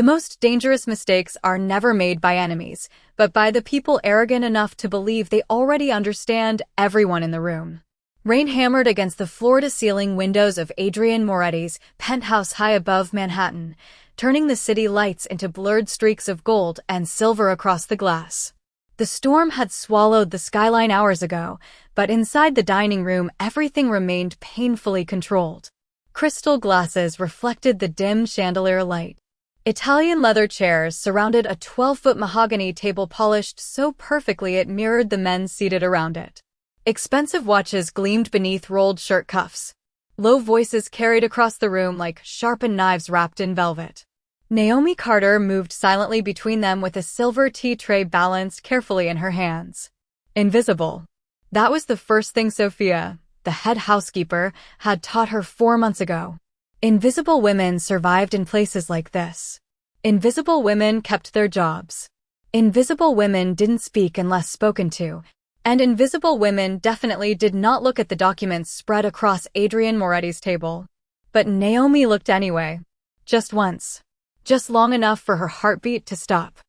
The most dangerous mistakes are never made by enemies, but by the people arrogant enough to believe they already understand everyone in the room. Rain hammered against the floor-to-ceiling windows of Adrian Moretti's penthouse high above Manhattan, turning the city lights into blurred streaks of gold and silver across the glass. The storm had swallowed the skyline hours ago, but inside the dining room everything remained painfully controlled. Crystal glasses reflected the dim chandelier light. Italian leather chairs surrounded a 12-foot mahogany table polished so perfectly it mirrored the men seated around it. Expensive watches gleamed beneath rolled shirt cuffs. Low voices carried across the room like sharpened knives wrapped in velvet. Naomi Carter moved silently between them with a silver tea tray balanced carefully in her hands. Invisible. That was the first thing Sophia, the head housekeeper, had taught her 4 months ago. Invisible women survived in places like this. Invisible women kept their jobs. Invisible women didn't speak unless spoken to. And invisible women definitely did not look at the documents spread across Adrian Moretti's table. But Naomi looked anyway. Just once. Just long enough for her heartbeat to stop.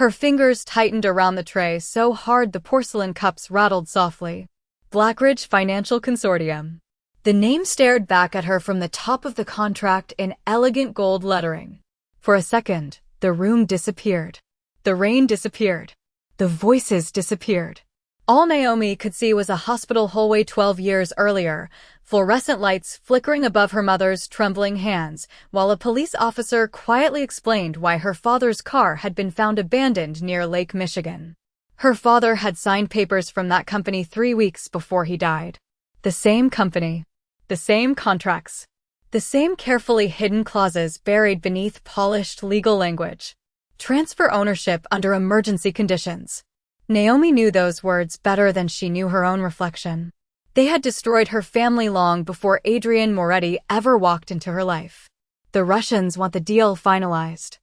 Her fingers tightened around the tray so hard the porcelain cups rattled softly. Blackridge Financial Consortium. The name stared back at her from the top of the contract in elegant gold lettering. For a second, the room disappeared. The rain disappeared. The voices disappeared. All Naomi could see was a hospital hallway 12 years earlier, fluorescent lights flickering above her mother's trembling hands, while a police officer quietly explained why her father's car had been found abandoned near Lake Michigan. Her father had signed papers from that company 3 weeks before he died. The same company. The same contracts. The same carefully hidden clauses buried beneath polished legal language. Transfer ownership under emergency conditions. Naomi knew those words better than she knew her own reflection. They had destroyed her family long before Adrian Moretti ever walked into her life. The Russians want the deal finalized.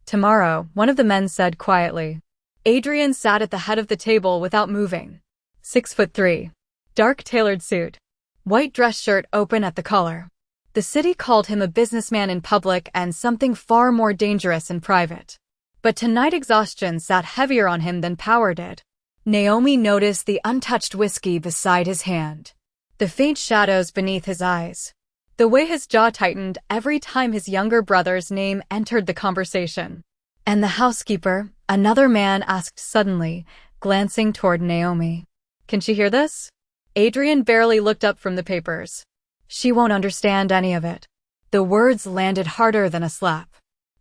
Tomorrow, one of the men said quietly. Adrian sat at the head of the table without moving. 6'3". Dark tailored suit. White dress shirt open at the collar. The city called him a businessman in public and something far more dangerous in private. But tonight exhaustion sat heavier on him than power did. Naomi noticed the untouched whiskey beside his hand. The faint shadows beneath his eyes. The way his jaw tightened every time his younger brother's name entered the conversation. And the housekeeper, another man asked suddenly, glancing toward Naomi. Can she hear this? Adrian barely looked up from the papers. She won't understand any of it. The words landed harder than a slap.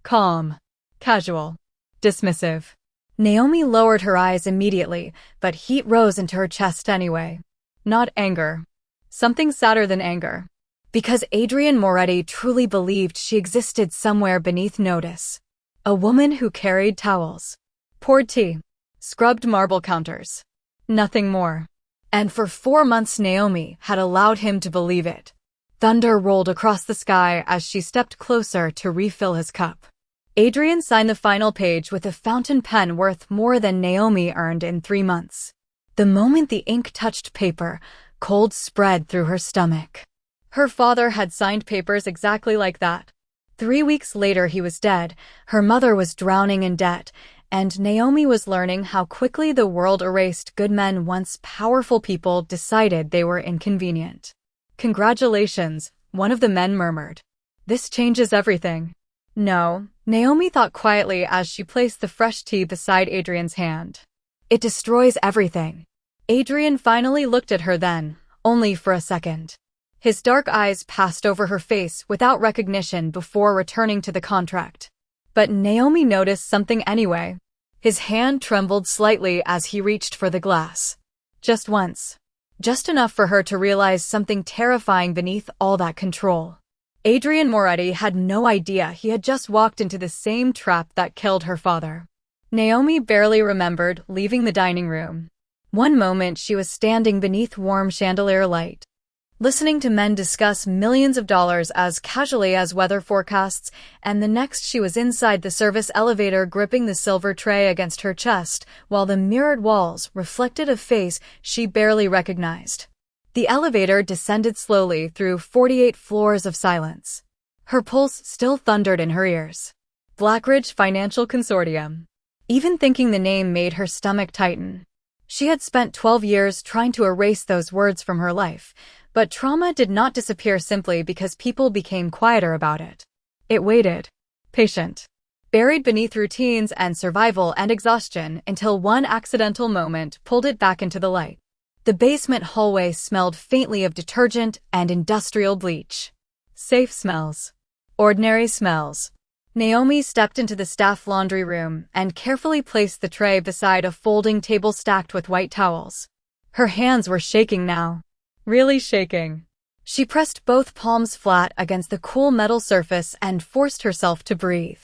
Calm. Casual. Dismissive. Naomi lowered her eyes immediately, but heat rose into her chest anyway. Not anger. Something sadder than anger. Because Adrian Moretti truly believed she existed somewhere beneath notice. A woman who carried towels, poured tea, scrubbed marble counters. Nothing more. And for 4 months Naomi had allowed him to believe it. Thunder rolled across the sky as she stepped closer to refill his cup. Adrian signed the final page with a fountain pen worth more than Naomi earned in 3 months. The moment the ink touched paper, cold spread through her stomach. Her father had signed papers exactly like that. 3 weeks later he was dead, her mother was drowning in debt, and Naomi was learning how quickly the world erased good men once powerful people decided they were inconvenient. Congratulations, one of the men murmured. This changes everything. No, Naomi thought quietly as she placed the fresh tea beside Adrian's hand. It destroys everything. Adrian finally looked at her then, only for a second. His dark eyes passed over her face without recognition before returning to the contract. But Naomi noticed something anyway. His hand trembled slightly as he reached for the glass. Just once. Just enough for her to realize something terrifying beneath all that control. Adrian Moretti had no idea he had just walked into the same trap that killed her father. Naomi barely remembered leaving the dining room. One moment she was standing beneath warm chandelier light, listening to men discuss millions of dollars as casually as weather forecasts, and the next she was inside the service elevator gripping the silver tray against her chest, while the mirrored walls reflected a face she barely recognized. The elevator descended slowly through 48 floors of silence. Her pulse still thundered in her ears. Blackridge Financial Consortium. Even thinking the name made her stomach tighten. She had spent 12 years trying to erase those words from her life, but trauma did not disappear simply because people became quieter about it. It waited, patient, buried beneath routines and survival and exhaustion until one accidental moment pulled it back into the light. The basement hallway smelled faintly of detergent and industrial bleach. Safe smells. Ordinary smells. Naomi stepped into the staff laundry room and carefully placed the tray beside a folding table stacked with white towels. Her hands were shaking now. Really shaking. She pressed both palms flat against the cool metal surface and forced herself to breathe.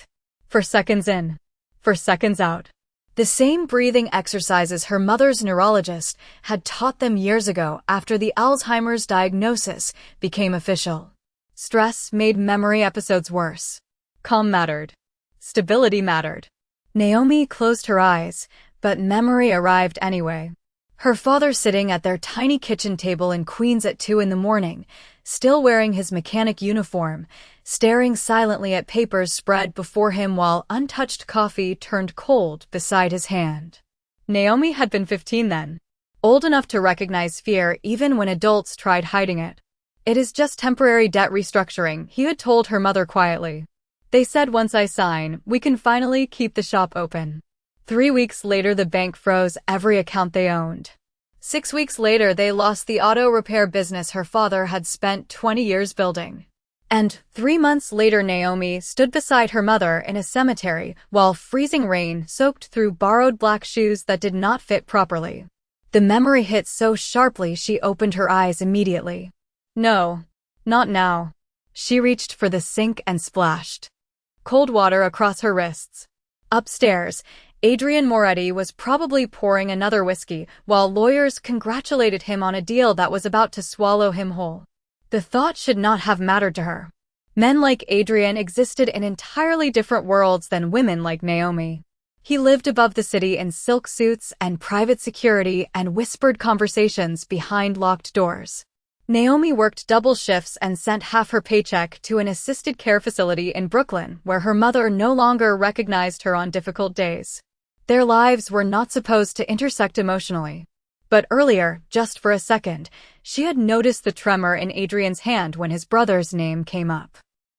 For seconds in. For seconds out. The same breathing exercises her mother's neurologist had taught them years ago after the Alzheimer's diagnosis became official. Stress made memory episodes worse. Calm mattered. Stability mattered. Naomi closed her eyes, but memory arrived anyway. Her father sitting at their tiny kitchen table in Queens at 2 in the morning, still wearing his mechanic uniform, staring silently at papers spread before him while untouched coffee turned cold beside his hand. Naomi had been 15 then, old enough to recognize fear even when adults tried hiding it. "It is just temporary debt restructuring," he had told her mother quietly. "They said once I sign, we can finally keep the shop open." 3 weeks later, the bank froze every account they owned. 6 weeks later, they lost the auto repair business her father had spent 20 years building. And 3 months later, Naomi stood beside her mother in a cemetery while freezing rain soaked through borrowed black shoes that did not fit properly. The memory hit so sharply she opened her eyes immediately. No, not now. She reached for the sink and splashed cold water across her wrists. Upstairs, Adrian Moretti was probably pouring another whiskey while lawyers congratulated him on a deal that was about to swallow him whole. The thought should not have mattered to her. Men like Adrian existed in entirely different worlds than women like Naomi. He lived above the city in silk suits and private security and whispered conversations behind locked doors. Naomi worked double shifts and sent half her paycheck to an assisted care facility in Brooklyn, where her mother no longer recognized her on difficult days. Their lives were not supposed to intersect emotionally. But earlier, just for a second, she had noticed the tremor in Adrian's hand when his brother's name came up.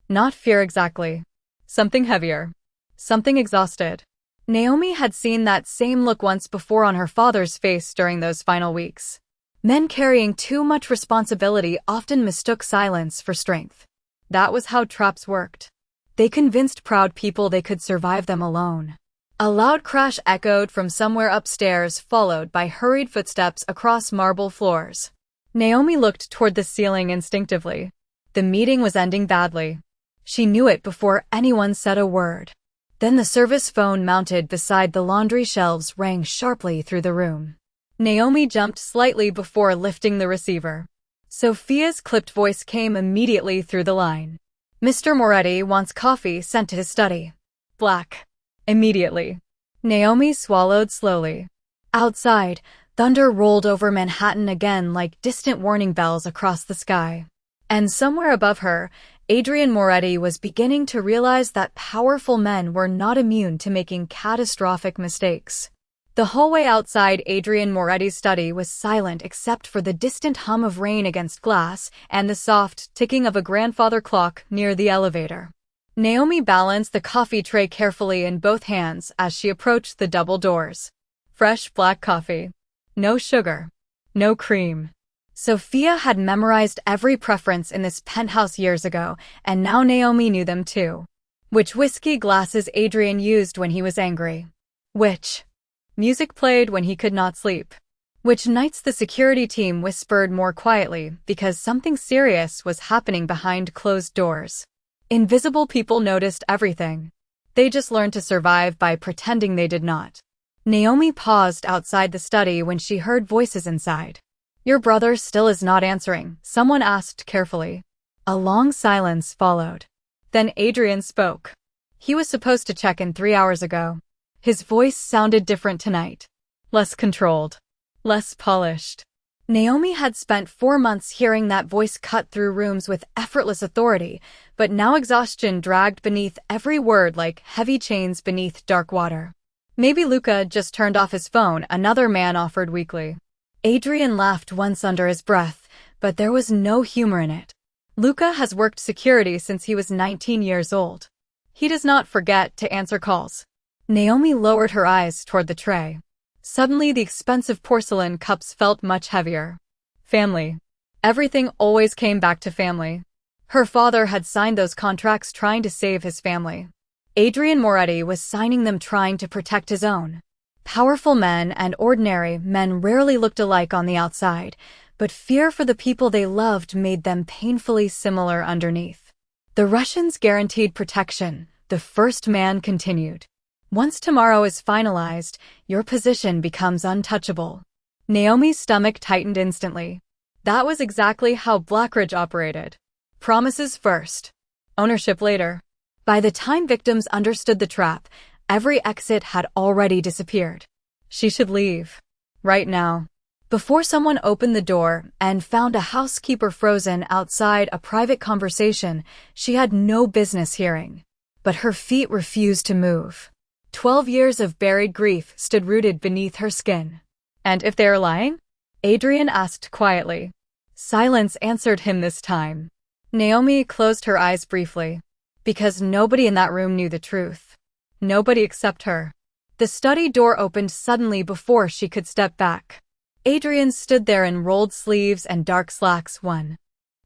Not fear exactly. Something heavier. Something exhausted. Naomi had seen that same look once before on her father's face during those final weeks. Men carrying too much responsibility often mistook silence for strength. That was how traps worked. They convinced proud people they could survive them alone. A loud crash echoed from somewhere upstairs, followed by hurried footsteps across marble floors. Naomi looked toward the ceiling instinctively. The meeting was ending badly. She knew it before anyone said a word. Then the service phone mounted beside the laundry shelves rang sharply through the room. Naomi jumped slightly before lifting the receiver. Sophia's clipped voice came immediately through the line. "Mr. Moretti wants coffee sent to his study. Black. Immediately." Naomi swallowed slowly. Outside, thunder rolled over Manhattan again like distant warning bells across the sky. And somewhere above her, Adrian Moretti was beginning to realize that powerful men were not immune to making catastrophic mistakes. The hallway outside Adrian Moretti's study was silent except for the distant hum of rain against glass and the soft ticking of a grandfather clock near the elevator. Naomi balanced the coffee tray carefully in both hands as she approached the double doors. Fresh black coffee. No sugar. No cream. Sophia had memorized every preference in this penthouse years ago, and now Naomi knew them too. Which whiskey glasses Adrian used when he was angry. Which music played when he could not sleep. Which nights the security team whispered more quietly because something serious was happening behind closed doors. Invisible people noticed everything. They just learned to survive by pretending they did not. Naomi paused outside the study when she heard voices inside. "Your brother still is not answering," someone asked carefully. A long silence followed. Then Adrian spoke. "He was supposed to check in 3 hours ago." His voice sounded different tonight. Less controlled. Less polished. Naomi had spent 4 months hearing that voice cut through rooms with effortless authority, but now exhaustion dragged beneath every word like heavy chains beneath dark water. Maybe Luca just turned off his phone, another man offered weakly. Adrian laughed once under his breath, but there was no humor in it. Luca has worked security since he was 19 years old. He does not forget to answer calls. Naomi lowered her eyes toward the tray. Suddenly, the expensive porcelain cups felt much heavier. Family. Everything always came back to family. Her father had signed those contracts trying to save his family. Adrian Moretti was signing them trying to protect his own. Powerful men and ordinary men rarely looked alike on the outside, but fear for the people they loved made them painfully similar underneath. The Russians guaranteed protection. The first man continued. Once tomorrow is finalized, your position becomes untouchable. Naomi's stomach tightened instantly. That was exactly how Blackridge operated. Promises first. Ownership later. By the time victims understood the trap, every exit had already disappeared. She should leave. Right now. Before someone opened the door and found a housekeeper frozen outside a private conversation she had no business hearing. But her feet refused to move. 12 years of buried grief stood rooted beneath her skin. And if they're lying? Adrian asked quietly. Silence answered him this time. Naomi closed her eyes briefly. Because nobody in that room knew the truth. Nobody except her. The study door opened suddenly before she could step back. Adrian stood there in rolled sleeves and dark slacks, one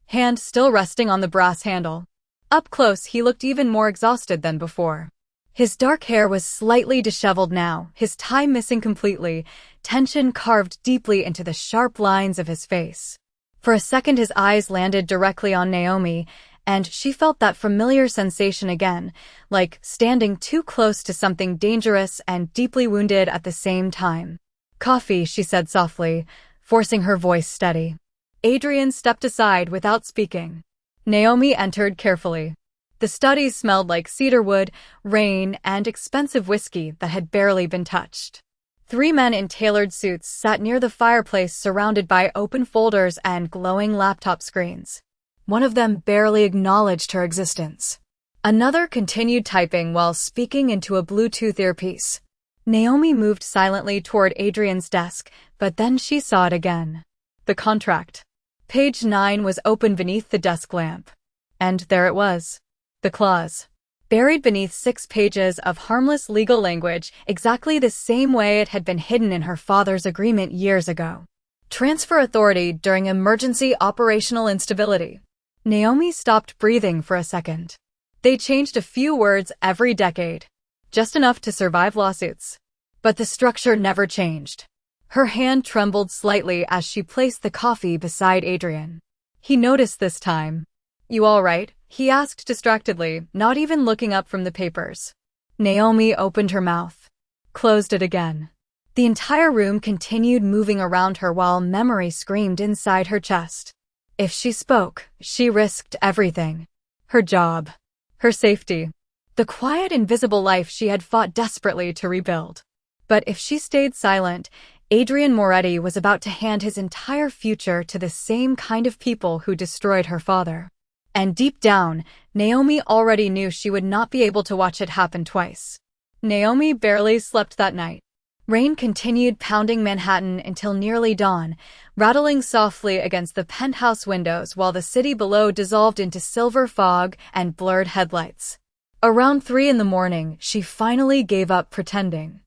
hand still resting on the brass handle. Up close, he looked even more exhausted than before. His dark hair was slightly disheveled now, his tie missing completely, tension carved deeply into the sharp lines of his face. For a second his eyes landed directly on Naomi, and she felt that familiar sensation again, like standing too close to something dangerous and deeply wounded at the same time. Coffee, she said softly, forcing her voice steady. Adrian stepped aside without speaking. Naomi entered carefully. The study smelled like cedarwood, rain, and expensive whiskey that had barely been touched. 3 men in tailored suits sat near the fireplace surrounded by open folders and glowing laptop screens. One of them barely acknowledged her existence. Another continued typing while speaking into a Bluetooth earpiece. Naomi moved silently toward Adrian's desk, but then she saw it again. The contract. Page 9 was open beneath the desk lamp. And there it was. The clause. Buried beneath 6 pages of harmless legal language, exactly the same way it had been hidden in her father's agreement years ago. Transfer authority during emergency operational instability. Naomi stopped breathing for a second. They changed a few words every decade. Just enough to survive lawsuits. But the structure never changed. Her hand trembled slightly as she placed the coffee beside Adrian. He noticed this time. You all right? He asked distractedly, not even looking up from the papers. Naomi opened her mouth. Closed it again. The entire room continued moving around her while memory screamed inside her chest. If she spoke, she risked everything. Her job. Her safety. The quiet, invisible life she had fought desperately to rebuild. But if she stayed silent, Adrian Moretti was about to hand his entire future to the same kind of people who destroyed her father. And deep down, Naomi already knew she would not be able to watch it happen twice. Naomi barely slept that night. Rain continued pounding Manhattan until nearly dawn, rattling softly against the penthouse windows while the city below dissolved into silver fog and blurred headlights. Around 3 in the morning, she finally gave up pretending.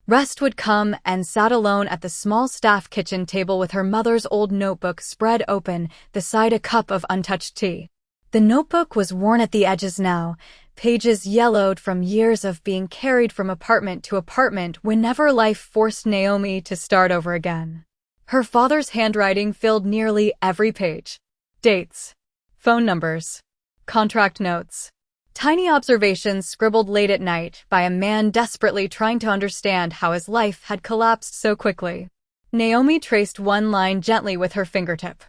Rest would come and sat alone at the small staff kitchen table with her mother's old notebook spread open beside a cup of untouched tea. The notebook was worn at the edges now, pages yellowed from years of being carried from apartment to apartment whenever life forced Naomi to start over again. Her father's handwriting filled nearly every page. Dates. Phone numbers. Contract notes. Tiny observations scribbled late at night by a man desperately trying to understand how his life had collapsed so quickly. Naomi traced one line gently with her fingertip.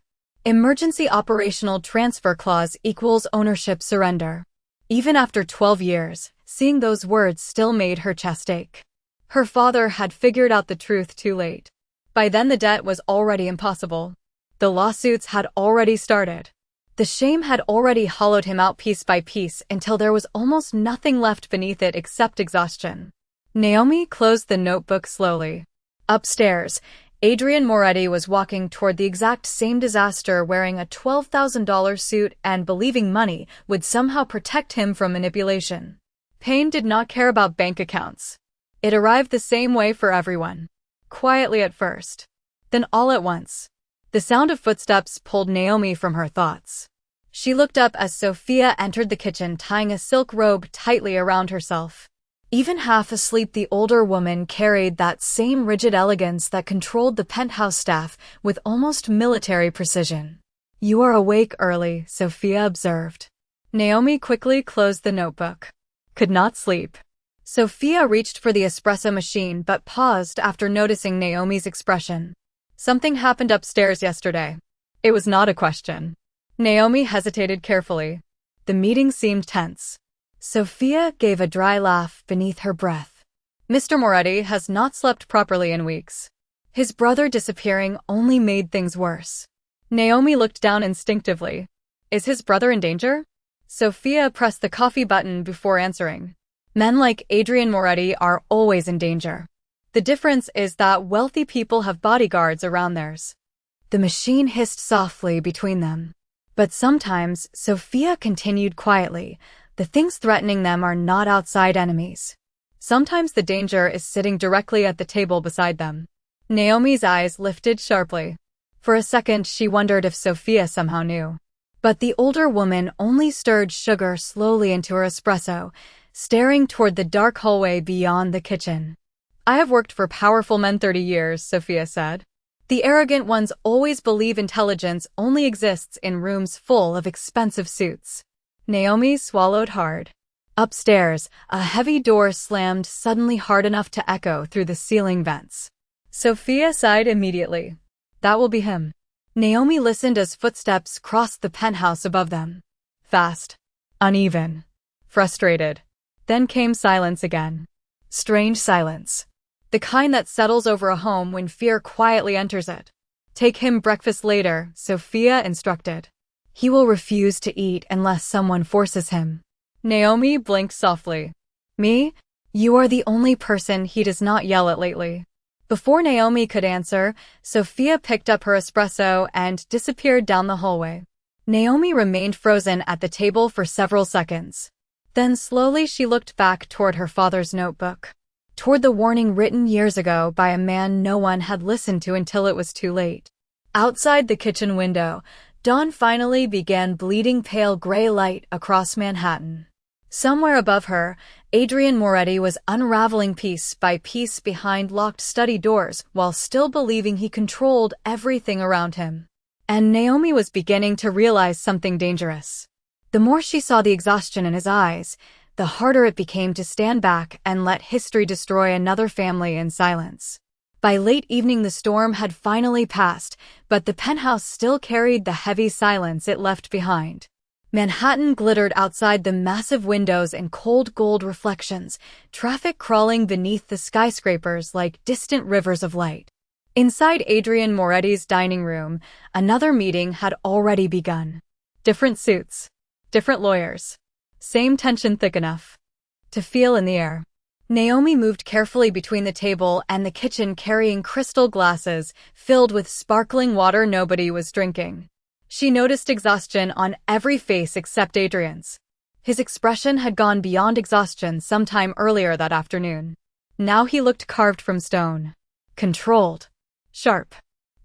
Emergency operational transfer clause equals ownership surrender. Even after 12 years, seeing those words still made her chest ache. Her father had figured out the truth too late. By then the debt was already impossible. The lawsuits had already started. The shame had already hollowed him out piece by piece until there was almost nothing left beneath it except exhaustion. Naomi closed the notebook slowly. Upstairs, Adrian Moretti was walking toward the exact same disaster wearing a $12,000 suit and believing money would somehow protect him from manipulation. Pain did not care about bank accounts. It arrived the same way for everyone. Quietly at first. Then all at once. The sound of footsteps pulled Naomi from her thoughts. She looked up as Sophia entered the kitchen tying a silk robe tightly around herself. Even half asleep, the older woman carried that same rigid elegance that controlled the penthouse staff with almost military precision. "You are awake early," Sophia observed. Naomi quickly closed the notebook. Could not sleep. Sophia reached for the espresso machine but paused after noticing Naomi's expression. "Something happened upstairs yesterday." It was not a question. Naomi hesitated carefully. The meeting seemed tense. Sophia gave a dry laugh beneath her breath. "Mr. Moretti has not slept properly in weeks. His brother disappearing only made things worse." Naomi looked down instinctively. "Is his brother in danger?" Sophia pressed the coffee button before answering. "Men like Adrian Moretti are always in danger. The difference is that wealthy people have bodyguards around theirs." The machine hissed softly between them. "But sometimes," Sophia continued quietly, "the things threatening them are not outside enemies. Sometimes the danger is sitting directly at the table beside them." Naomi's eyes lifted sharply. For a second she wondered if Sophia somehow knew. But the older woman only stirred sugar slowly into her espresso, staring toward the dark hallway beyond the kitchen. "I have worked for powerful men 30 years, Sophia said. The arrogant ones always believe intelligence only exists in rooms full of expensive suits." Naomi swallowed hard. Upstairs, a heavy door slammed suddenly hard enough to echo through the ceiling vents. Sophia sighed immediately. That will be him. Naomi listened as footsteps crossed the penthouse above them. Fast. Uneven. Frustrated. Then came silence again. Strange silence. The kind that settles over a home when fear quietly enters it. "Take him breakfast later," Sophia instructed. "He will refuse to eat unless someone forces him." Naomi blinked softly. "Me? You are the only person he does not yell at lately." Before Naomi could answer, Sophia picked up her espresso and disappeared down the hallway. Naomi remained frozen at the table for several seconds. Then slowly she looked back toward her father's notebook. Toward the warning written years ago by a man no one had listened to until it was too late. Outside the kitchen window, dawn finally began bleeding pale gray light across Manhattan. Somewhere above her, Adrian Moretti was unraveling piece by piece behind locked study doors while still believing he controlled everything around him. And Naomi was beginning to realize something dangerous. The more she saw the exhaustion in his eyes, the harder it became to stand back and let history destroy another family in silence. By late evening the storm had finally passed, but the penthouse still carried the heavy silence it left behind. Manhattan glittered outside the massive windows in cold gold reflections, traffic crawling beneath the skyscrapers like distant rivers of light. Inside Adrian Moretti's dining room, another meeting had already begun. Different suits. Different lawyers. Same tension thick enough to feel in the air. Naomi moved carefully between the table and the kitchen carrying crystal glasses filled with sparkling water nobody was drinking. She noticed exhaustion on every face except Adrian's. His expression had gone beyond exhaustion sometime earlier that afternoon. Now he looked carved from stone. Controlled. Sharp.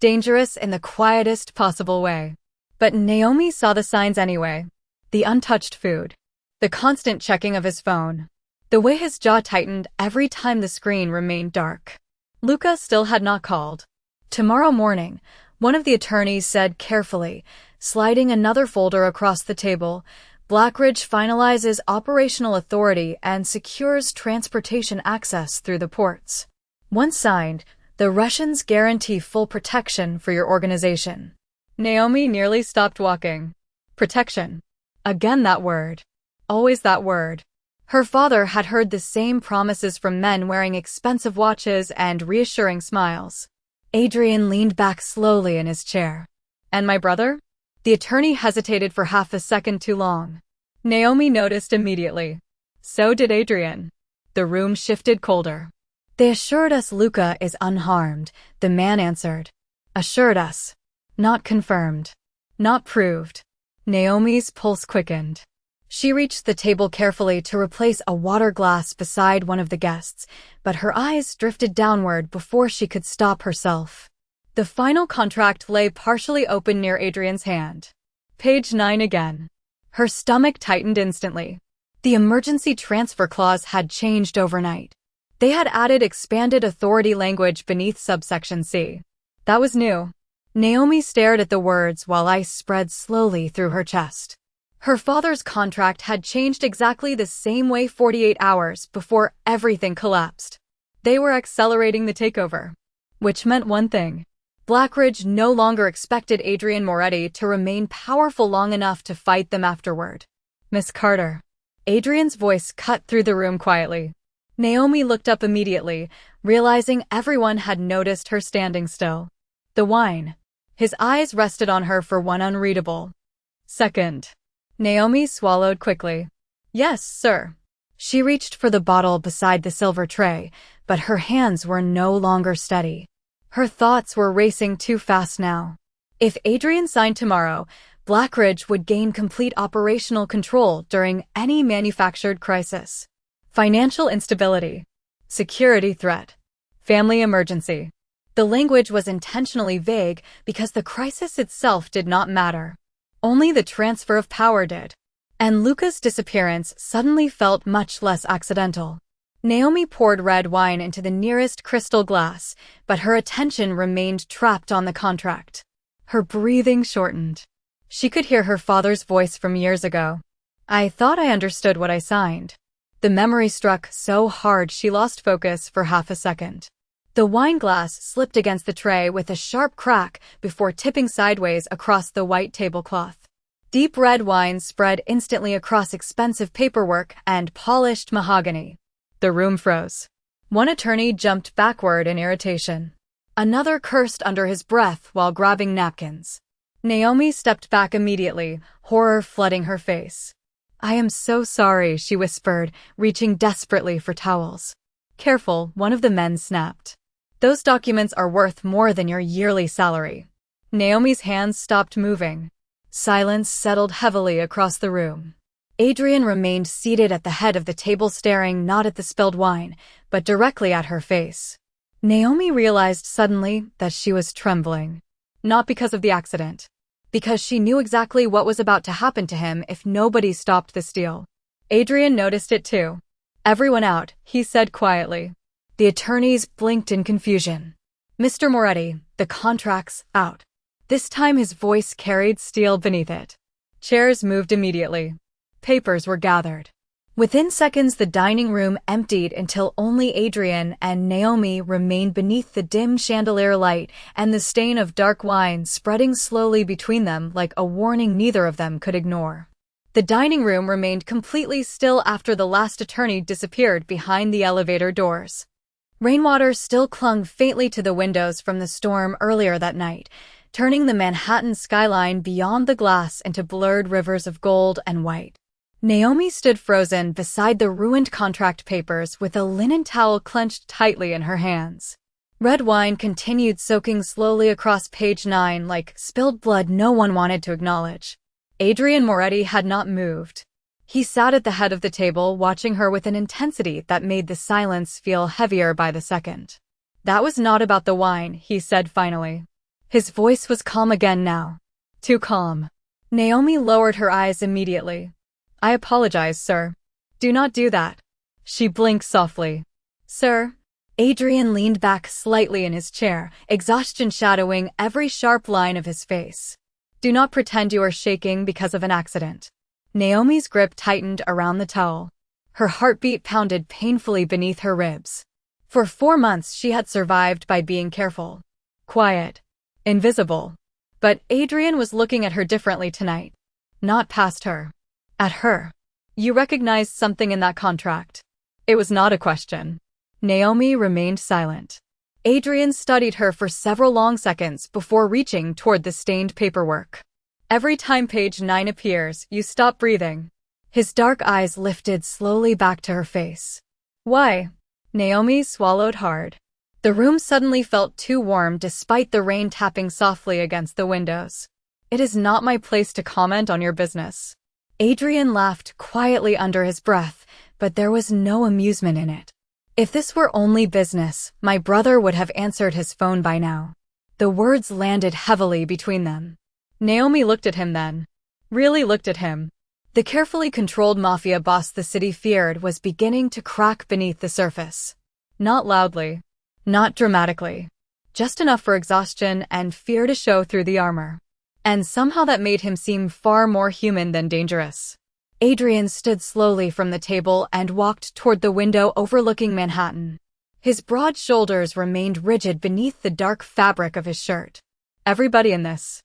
Dangerous in the quietest possible way. But Naomi saw the signs anyway. The untouched food. The constant checking of his phone. The way his jaw tightened every time the screen remained dark. Luca still had not called. "Tomorrow morning," one of the attorneys said carefully, sliding another folder across the table, "Blackridge finalizes operational authority and secures transportation access through the ports. Once signed, the Russians guarantee full protection for your organization." Naomi nearly stopped walking. Protection. Again that word. Always that word. Her father had heard the same promises from men wearing expensive watches and reassuring smiles. Adrian leaned back slowly in his chair. And my brother? The attorney hesitated for half a second too long. Naomi noticed immediately. So did Adrian. The room shifted colder. They assured us Luca is unharmed, the man answered. Assured us. Not confirmed. Not proved. Naomi's pulse quickened. She reached the table carefully to replace a water glass beside one of the guests, but her eyes drifted downward before she could stop herself. The final contract lay partially open near Adrian's hand. Page 9 again. Her stomach tightened instantly. The emergency transfer clause had changed overnight. They had added expanded authority language beneath subsection C. That was new. Naomi stared at the words while ice spread slowly through her chest. Her father's contract had changed exactly the same way 48 hours before everything collapsed. They were accelerating the takeover. Which meant one thing. Blackridge no longer expected Adrian Moretti to remain powerful long enough to fight them afterward. Miss Carter. Adrian's voice cut through the room quietly. Naomi looked up immediately, realizing everyone had noticed her standing still. The wine. His eyes rested on her for one unreadable second. Naomi swallowed quickly. Yes, sir. She reached for the bottle beside the silver tray, but her hands were no longer steady. Her thoughts were racing too fast now. If Adrian signed tomorrow, Blackridge would gain complete operational control during any manufactured crisis. Financial instability. Security threat. Family emergency. The language was intentionally vague because the crisis itself did not matter. Only the transfer of power did. And Luca's disappearance suddenly felt much less accidental. Naomi poured red wine into the nearest crystal glass, but her attention remained trapped on the contract. Her breathing shortened. She could hear her father's voice from years ago. I thought I understood what I signed. The memory struck so hard she lost focus for half a second. The wine glass slipped against the tray with a sharp crack before tipping sideways across the white tablecloth. Deep red wine spread instantly across expensive paperwork and polished mahogany. The room froze. One attorney jumped backward in irritation. Another cursed under his breath while grabbing napkins. Naomi stepped back immediately, horror flooding her face. I am so sorry, she whispered, reaching desperately for towels. Careful, one of the men snapped. Those documents are worth more than your yearly salary. Naomi's hands stopped moving. Silence settled heavily across the room. Adrian remained seated at the head of the table, staring not at the spilled wine, but directly at her face. Naomi realized suddenly that she was trembling. Not because of the accident. Because she knew exactly what was about to happen to him if nobody stopped the steal. Adrian noticed it too. Everyone out, he said quietly. The attorneys blinked in confusion. Mr. Moretti, the contract's out. This time his voice carried steel beneath it. Chairs moved immediately. Papers were gathered. Within seconds, the dining room emptied until only Adrian and Naomi remained beneath the dim chandelier light and the stain of dark wine spreading slowly between them like a warning neither of them could ignore. The dining room remained completely still after the last attorney disappeared behind the elevator doors. Rainwater still clung faintly to the windows from the storm earlier that night, turning the Manhattan skyline beyond the glass into blurred rivers of gold and white. Naomi stood frozen beside the ruined contract papers with a linen towel clenched tightly in her hands. Red wine continued soaking slowly across page 9 like spilled blood no one wanted to acknowledge. Adrian Moretti had not moved. He sat at the head of the table, watching her with an intensity that made the silence feel heavier by the second. That was not about the wine, he said finally. His voice was calm again now. Too calm. Naomi lowered her eyes immediately. I apologize, sir. Do not do that. She blinked softly. Sir? Adrian leaned back slightly in his chair, exhaustion shadowing every sharp line of his face. Do not pretend you are shaking because of an accident. Naomi's grip tightened around the towel. Her heartbeat pounded painfully beneath her ribs. For 4 months she had survived by being careful. Quiet. Invisible. But Adrian was looking at her differently tonight. Not past her. At her. You recognized something in that contract. It was not a question. Naomi remained silent. Adrian studied her for several long seconds before reaching toward the stained paperwork. Every time page 9 appears, you stop breathing. His dark eyes lifted slowly back to her face. Why? Naomi swallowed hard. The room suddenly felt too warm despite the rain tapping softly against the windows. It is not my place to comment on your business. Adrian laughed quietly under his breath, but there was no amusement in it. If this were only business, my brother would have answered his phone by now. The words landed heavily between them. Naomi looked at him then. Really looked at him. The carefully controlled mafia boss the city feared was beginning to crack beneath the surface. Not loudly. Not dramatically. Just enough for exhaustion and fear to show through the armor. And somehow that made him seem far more human than dangerous. Adrian stood slowly from the table and walked toward the window overlooking Manhattan. His broad shoulders remained rigid beneath the dark fabric of his shirt. Everybody in this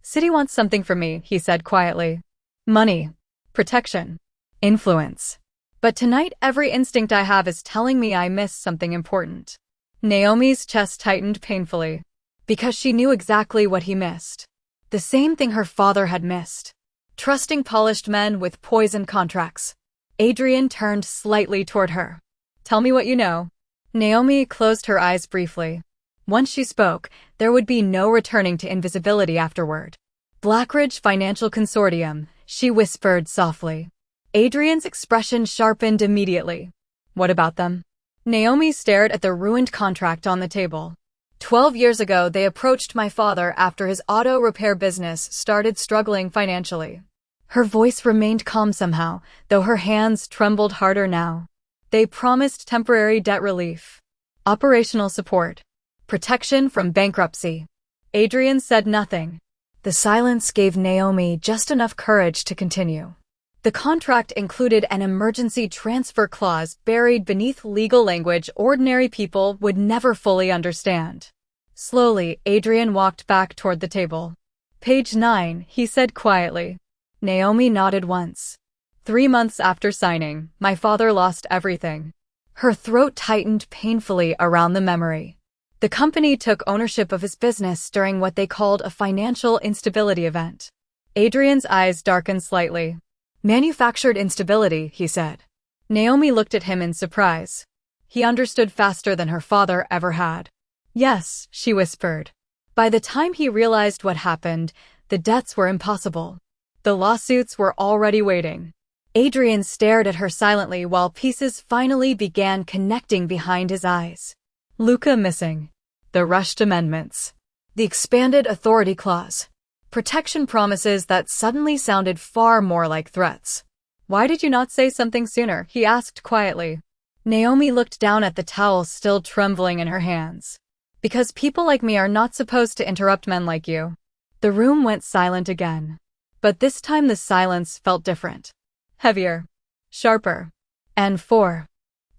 city wants something from me, he said quietly. Money. Protection. Influence. But tonight every instinct I have is telling me I missed something important. Naomi's chest tightened painfully. Because she knew exactly what he missed. The same thing her father had missed. Trusting polished men with poison contracts. Adrian turned slightly toward her. Tell me what you know. Naomi closed her eyes briefly. Once she spoke, there would be no returning to invisibility afterward. Blackridge Financial Consortium, she whispered softly. Adrian's expression sharpened immediately. What about them? Naomi stared at the ruined contract on the table. 12 years ago, they approached my father after his auto repair business started struggling financially. Her voice remained calm somehow, though her hands trembled harder now. They promised temporary debt relief, operational support, protection from bankruptcy. Adrian said nothing. The silence gave Naomi just enough courage to continue. The contract included an emergency transfer clause buried beneath legal language ordinary people would never fully understand. Slowly, Adrian walked back toward the table. Page 9, he said quietly. Naomi nodded once. 3 months after signing, my father lost everything. Her throat tightened painfully around the memory. The company took ownership of his business during what they called a financial instability event. Adrian's eyes darkened slightly. Manufactured instability, he said. Naomi looked at him in surprise. He understood faster than her father ever had. Yes, she whispered. By the time he realized what happened, the debts were impossible. The lawsuits were already waiting. Adrian stared at her silently while pieces finally began connecting behind his eyes. Luca missing. The rushed amendments. The expanded authority clause. Protection promises that suddenly sounded far more like threats. Why did you not say something sooner? He asked quietly. Naomi looked down at the towel still trembling in her hands. Because people like me are not supposed to interrupt men like you. The room went silent again. But this time the silence felt different. Heavier. Sharper. And for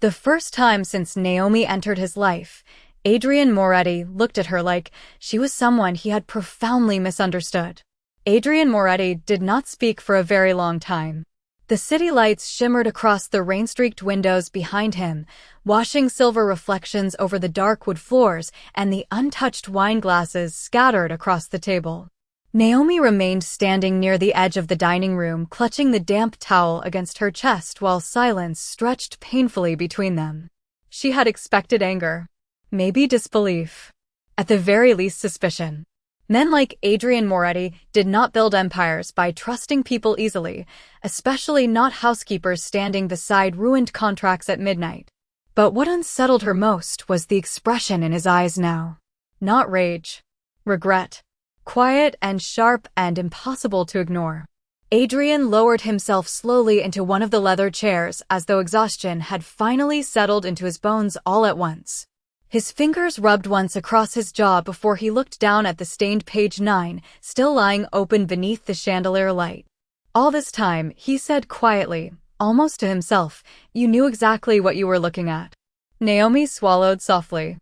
the first time since Naomi entered his life, Adrian Moretti looked at her like she was someone he had profoundly misunderstood. Adrian Moretti did not speak for a very long time. The city lights shimmered across the rain-streaked windows behind him, washing silver reflections over the dark wood floors and the untouched wine glasses scattered across the table. Naomi remained standing near the edge of the dining room, clutching the damp towel against her chest while silence stretched painfully between them. She had expected anger. Maybe disbelief. At the very least suspicion. Men like Adrian Moretti did not build empires by trusting people easily, especially not housekeepers standing beside ruined contracts at midnight. But what unsettled her most was the expression in his eyes now. Not rage. Regret. Quiet and sharp and impossible to ignore. Adrian lowered himself slowly into one of the leather chairs as though exhaustion had finally settled into his bones all at once. His fingers rubbed once across his jaw before he looked down at the stained page 9, still lying open beneath the chandelier light. All this time, he said quietly, almost to himself, you knew exactly what you were looking at. Naomi swallowed softly.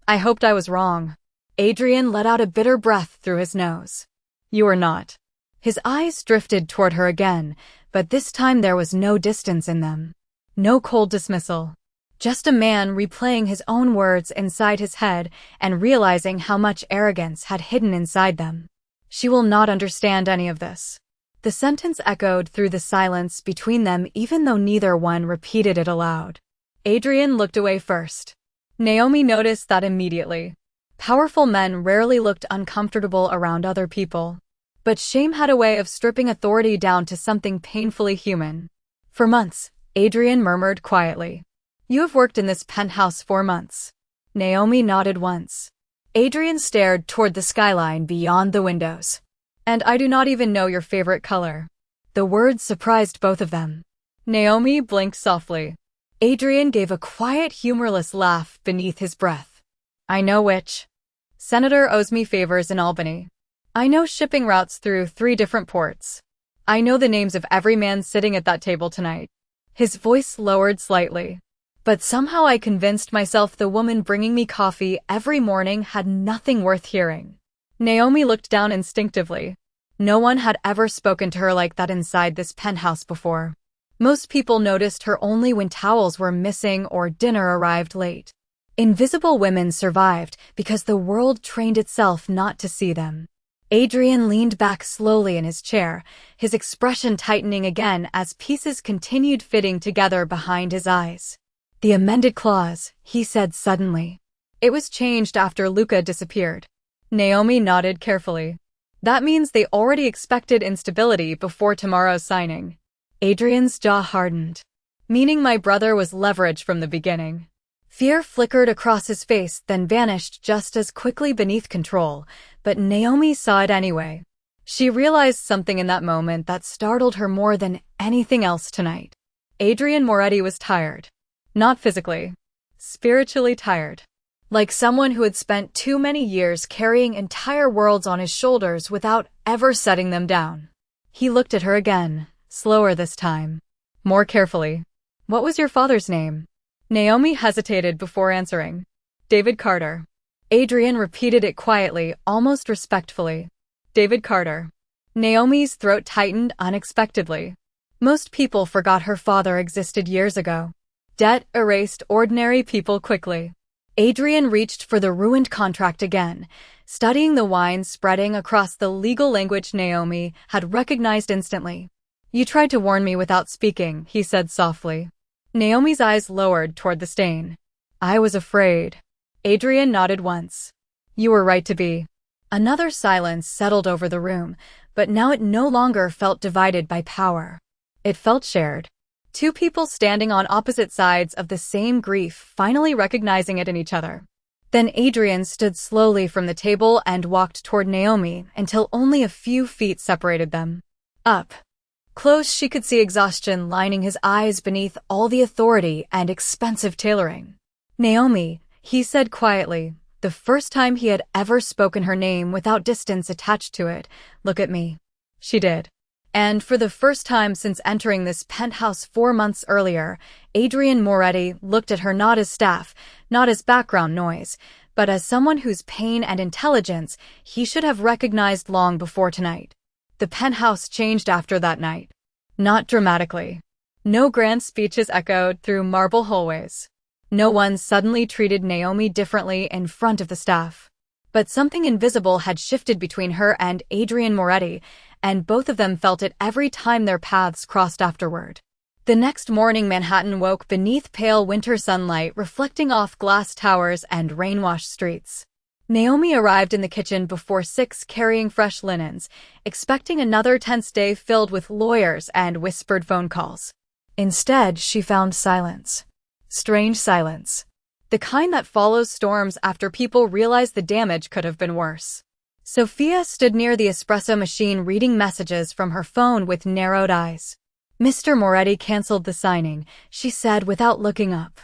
I hoped I was wrong. Adrian let out a bitter breath through his nose. You are not. His eyes drifted toward her again, but this time there was no distance in them. No cold dismissal. Just a man replaying his own words inside his head and realizing how much arrogance had hidden inside them. She will not understand any of this. The sentence echoed through the silence between them even though neither one repeated it aloud. Adrian looked away first. Naomi noticed that immediately. Powerful men rarely looked uncomfortable around other people. But shame had a way of stripping authority down to something painfully human. For months, Adrian murmured quietly. You have worked in this penthouse 4 months. Naomi nodded once. Adrian stared toward the skyline beyond the windows. And I do not even know your favorite color. The words surprised both of them. Naomi blinked softly. Adrian gave a quiet, humorless laugh beneath his breath. I know which. Senator owes me favors in Albany. I know shipping routes through 3 different ports. I know the names of every man sitting at that table tonight. His voice lowered slightly. But somehow I convinced myself the woman bringing me coffee every morning had nothing worth hearing. Naomi looked down instinctively. No one had ever spoken to her like that inside this penthouse before. Most people noticed her only when towels were missing or dinner arrived late. Invisible women survived because the world trained itself not to see them. Adrian leaned back slowly in his chair, his expression tightening again as pieces continued fitting together behind his eyes. The amended clause, he said suddenly. It was changed after Luca disappeared. Naomi nodded carefully. That means they already expected instability before tomorrow's signing. Adrian's jaw hardened. Meaning my brother was leveraged from the beginning. Fear flickered across his face, then vanished just as quickly beneath control, but Naomi saw it anyway. She realized something in that moment that startled her more than anything else tonight. Adrian Moretti was tired. Not physically. Spiritually tired. Like someone who had spent too many years carrying entire worlds on his shoulders without ever setting them down. He looked at her again, slower this time. More carefully. What was your father's name? Naomi hesitated before answering. David Carter. Adrian repeated it quietly, almost respectfully. David Carter. Naomi's throat tightened unexpectedly. Most people forgot her father existed years ago. Debt erased ordinary people quickly. Adrian reached for the ruined contract again, studying the wine spreading across the legal language Naomi had recognized instantly. You tried to warn me without speaking, he said softly. Naomi's eyes lowered toward the stain. I was afraid. Adrian nodded once. You were right to be. Another silence settled over the room, but now it no longer felt divided by power. It felt shared. 2 people standing on opposite sides of the same grief, finally recognizing it in each other. Then Adrian stood slowly from the table and walked toward Naomi until only a few feet separated them. Up. Close, she could see exhaustion lining his eyes beneath all the authority and expensive tailoring. Naomi, he said quietly, the first time he had ever spoken her name without distance attached to it, look at me. She did. And for the first time since entering this penthouse 4 months earlier, Adrian Moretti looked at her not as staff, not as background noise, but as someone whose pain and intelligence he should have recognized long before tonight. The penthouse changed after that night. Not dramatically. No grand speeches echoed through marble hallways. No one suddenly treated Naomi differently in front of the staff. But something invisible had shifted between her and Adrian Moretti, and both of them felt it every time their paths crossed afterward. The next morning, Manhattan woke beneath pale winter sunlight reflecting off glass towers and rain-washed streets. Naomi arrived in the kitchen before 6 carrying fresh linens, expecting another tense day filled with lawyers and whispered phone calls. Instead, she found silence. Strange silence. The kind that follows storms after people realize the damage could have been worse. Sophia stood near the espresso machine reading messages from her phone with narrowed eyes. Mr. Moretti canceled the signing, she said without looking up.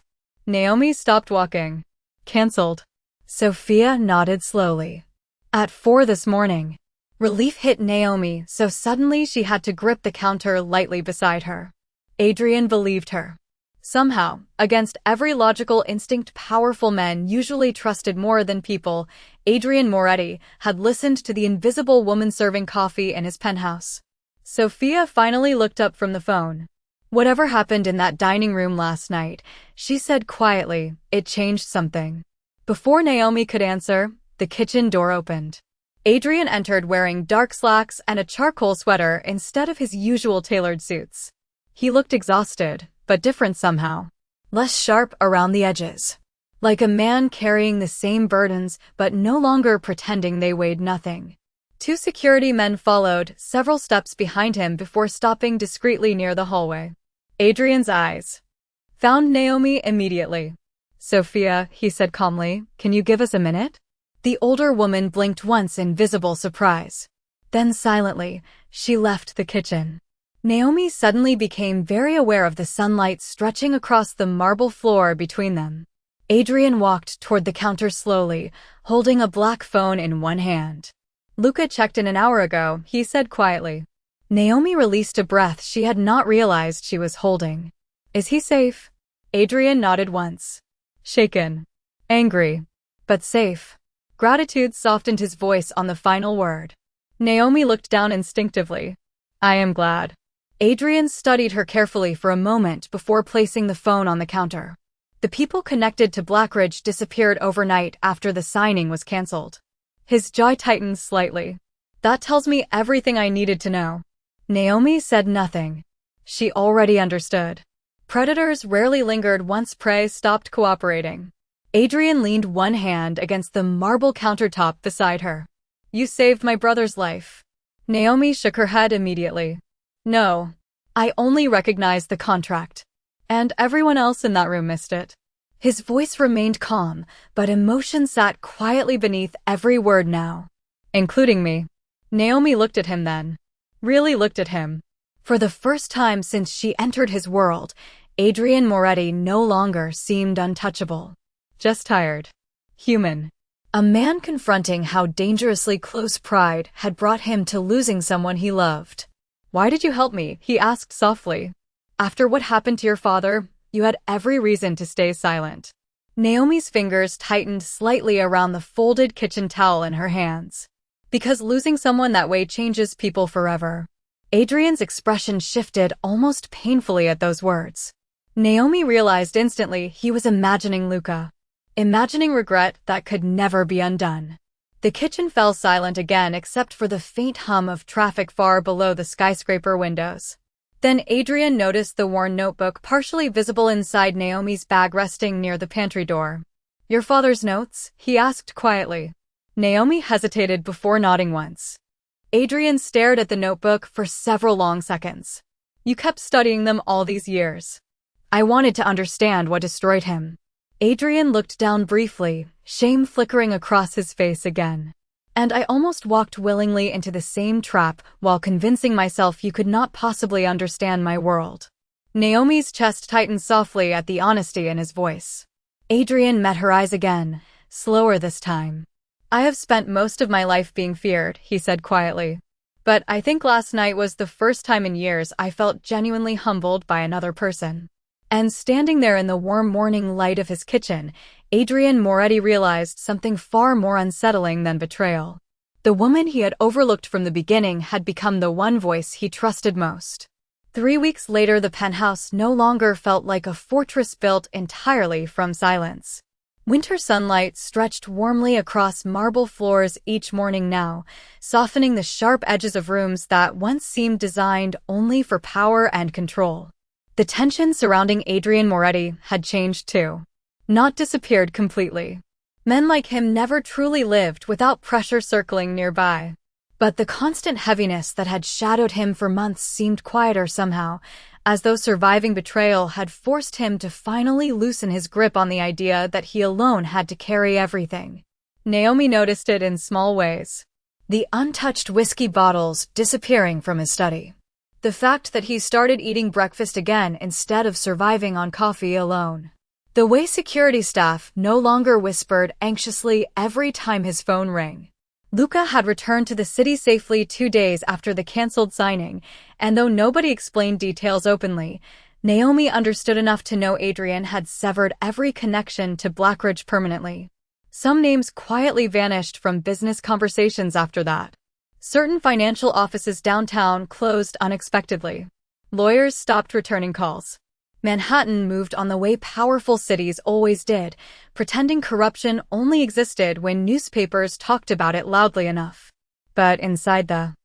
Naomi stopped walking. Canceled. Sophia nodded slowly. At 4 this morning. Relief hit Naomi so suddenly she had to grip the counter lightly beside her. Adrian believed her. Somehow, against every logical instinct powerful men usually trusted more than people, Adrian Moretti had listened to the invisible woman serving coffee in his penthouse. Sophia finally looked up from the phone. Whatever happened in that dining room last night, she said quietly, it changed something. Before Naomi could answer, the kitchen door opened. Adrian entered wearing dark slacks and a charcoal sweater instead of his usual tailored suits. He looked exhausted, but different somehow. Less sharp around the edges. Like a man carrying the same burdens but no longer pretending they weighed nothing. Two security men followed, several steps behind him before stopping discreetly near the hallway. Adrian's eyes found Naomi immediately. Sophia, he said calmly, can you give us a minute? The older woman blinked once in visible surprise. Then silently, she left the kitchen. Naomi suddenly became very aware of the sunlight stretching across the marble floor between them. Adrian walked toward the counter slowly, holding a black phone in one hand. Luca checked in an hour ago, he said quietly. Naomi released a breath she had not realized she was holding. Is he safe? Adrian nodded once. Shaken. Angry. But safe. Gratitude softened his voice on the final word. Naomi looked down instinctively. I am glad. Adrian studied her carefully for a moment before placing the phone on the counter. The people connected to Blackridge disappeared overnight after the signing was cancelled. His jaw tightened slightly. That tells me everything I needed to know. Naomi said nothing. She already understood. Predators rarely lingered once prey stopped cooperating. Adrian leaned one hand against the marble countertop beside her. You saved my brother's life. Naomi shook her head immediately. No. I only recognized the contract. And everyone else in that room missed it. His voice remained calm, but emotion sat quietly beneath every word now. Including me. Naomi looked at him then. Really looked at him. For the first time since she entered his world, Adrian Moretti no longer seemed untouchable. Just tired. Human. A man confronting how dangerously close pride had brought him to losing someone he loved. Why did you help me? He asked softly. After what happened to your father, you had every reason to stay silent. Naomi's fingers tightened slightly around the folded kitchen towel in her hands. Because losing someone that way changes people forever. Adrian's expression shifted almost painfully at those words. Naomi realized instantly he was imagining Luca. Imagining regret that could never be undone. The kitchen fell silent again except for the faint hum of traffic far below the skyscraper windows. Then Adrian noticed the worn notebook partially visible inside Naomi's bag resting near the pantry door. Your father's notes? He asked quietly. Naomi hesitated before nodding once. Adrian stared at the notebook for several long seconds. You kept studying them all these years. I wanted to understand what destroyed him. Adrian looked down briefly, shame flickering across his face again. And I almost walked willingly into the same trap while convincing myself you could not possibly understand my world. Naomi's chest tightened softly at the honesty in his voice. Adrian met her eyes again, slower this time. I have spent most of my life being feared, he said quietly. But I think last night was the first time in years I felt genuinely humbled by another person. And standing there in the warm morning light of his kitchen, Adrian Moretti realized something far more unsettling than betrayal. The woman he had overlooked from the beginning had become the one voice he trusted most. 3 weeks later, the penthouse no longer felt like a fortress built entirely from silence. Winter sunlight stretched warmly across marble floors each morning now, softening the sharp edges of rooms that once seemed designed only for power and control. The tension surrounding Adrian Moretti had changed too. Not disappeared completely. Men like him never truly lived without pressure circling nearby. But the constant heaviness that had shadowed him for months seemed quieter somehow, as though surviving betrayal had forced him to finally loosen his grip on the idea that he alone had to carry everything. Naomi noticed it in small ways. The untouched whiskey bottles disappearing from his study. The fact that he started eating breakfast again instead of surviving on coffee alone. The way security staff no longer whispered anxiously every time his phone rang. Luca had returned to the city safely 2 days after the cancelled signing, and though nobody explained details openly, Naomi understood enough to know Adrian had severed every connection to Blackridge permanently. Some names quietly vanished from business conversations after that. Certain financial offices downtown closed unexpectedly. Lawyers stopped returning calls. Manhattan moved on the way powerful cities always did, pretending corruption only existed when newspapers talked about it loudly enough. But inside the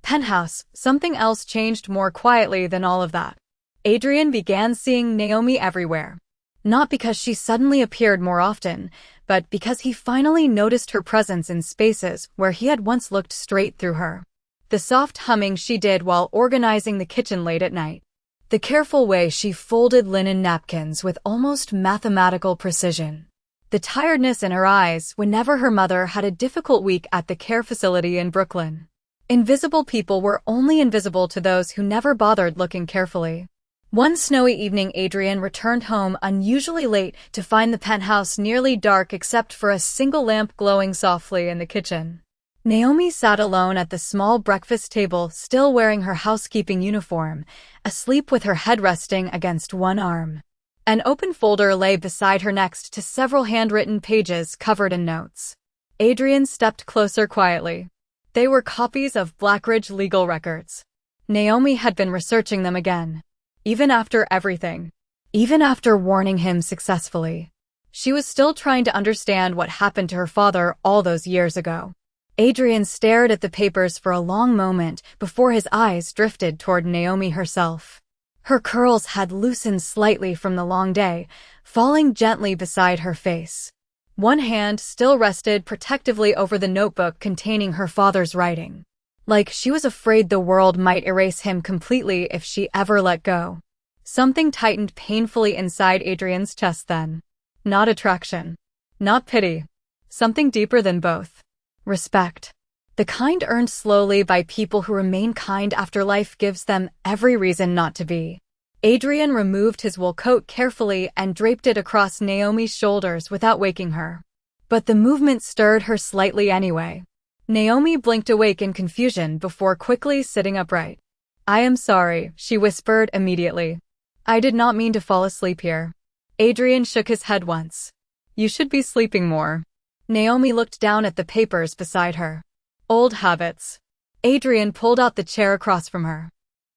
penthouse, something else changed more quietly than all of that. Adrian began seeing Naomi everywhere. Not because she suddenly appeared more often, but because he finally noticed her presence in spaces where he had once looked straight through her. The soft humming she did while organizing the kitchen late at night. The careful way she folded linen napkins with almost mathematical precision. The tiredness in her eyes whenever her mother had a difficult week at the care facility in Brooklyn. Invisible people were only invisible to those who never bothered looking carefully. One snowy evening, Adrian returned home unusually late to find the penthouse nearly dark except for a single lamp glowing softly in the kitchen. Naomi sat alone at the small breakfast table, still wearing her housekeeping uniform, asleep with her head resting against one arm. An open folder lay beside her next to several handwritten pages covered in notes. Adrian stepped closer quietly. They were copies of Blackridge legal records. Naomi had been researching them again. Even after everything. Even after warning him successfully. She was still trying to understand what happened to her father all those years ago. Adrian stared at the papers for a long moment before his eyes drifted toward Naomi herself. Her curls had loosened slightly from the long day, falling gently beside her face. One hand still rested protectively over the notebook containing her father's writing. Like she was afraid the world might erase him completely if she ever let go. Something tightened painfully inside Adrian's chest then. Not attraction. Not pity. Something deeper than both. Respect. The kind earned slowly by people who remain kind after life gives them every reason not to be. Adrian removed his wool coat carefully and draped it across Naomi's shoulders without waking her. But the movement stirred her slightly anyway. Naomi blinked awake in confusion before quickly sitting upright. "I am sorry," she whispered immediately. "I did not mean to fall asleep here." Adrian shook his head once. "You should be sleeping more." Naomi looked down at the papers beside her. Old habits. Adrian pulled out the chair across from her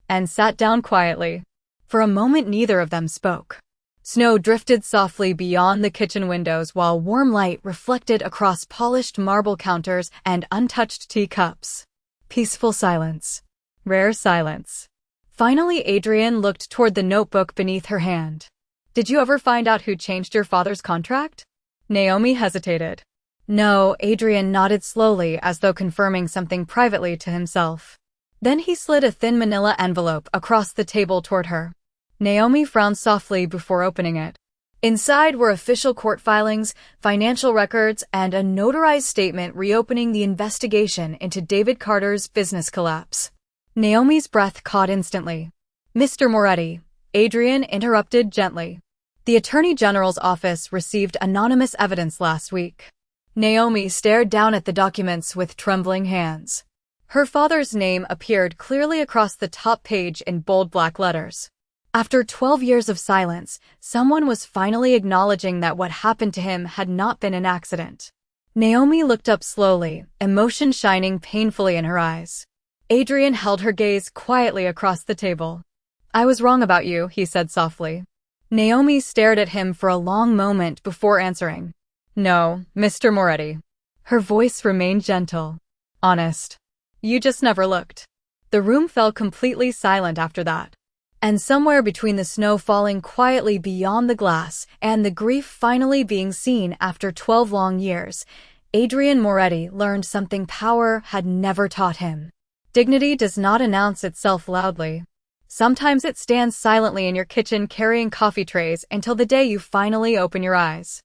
and sat down quietly. For a moment neither of them spoke. Snow drifted softly beyond the kitchen windows while warm light reflected across polished marble counters and untouched teacups. Peaceful silence. Rare silence. Finally, Adrian looked toward the notebook beneath her hand. "Did you ever find out who changed your father's contract?" Naomi hesitated. No, Adrian nodded slowly as though confirming something privately to himself. Then he slid a thin manila envelope across the table toward her. Naomi frowned softly before opening it. Inside were official court filings, financial records, and a notarized statement reopening the investigation into David Carter's business collapse. Naomi's breath caught instantly. "Mr. Moretti," Adrian interrupted gently. "The Attorney General's office received anonymous evidence last week." Naomi stared down at the documents with trembling hands. Her father's name appeared clearly across the top page in bold black letters. After 12 years of silence, someone was finally acknowledging that what happened to him had not been an accident. Naomi looked up slowly, emotion shining painfully in her eyes. Adrian held her gaze quietly across the table. "I was wrong about you," he said softly. Naomi stared at him for a long moment before answering. "No, Mr. Moretti." Her voice remained gentle. Honest. "You just never looked." The room fell completely silent after that. And somewhere between the snow falling quietly beyond the glass and the grief finally being seen after 12 long years, Adrian Moretti learned something power had never taught him. Dignity does not announce itself loudly. Sometimes it stands silently in your kitchen carrying coffee trays until the day you finally open your eyes.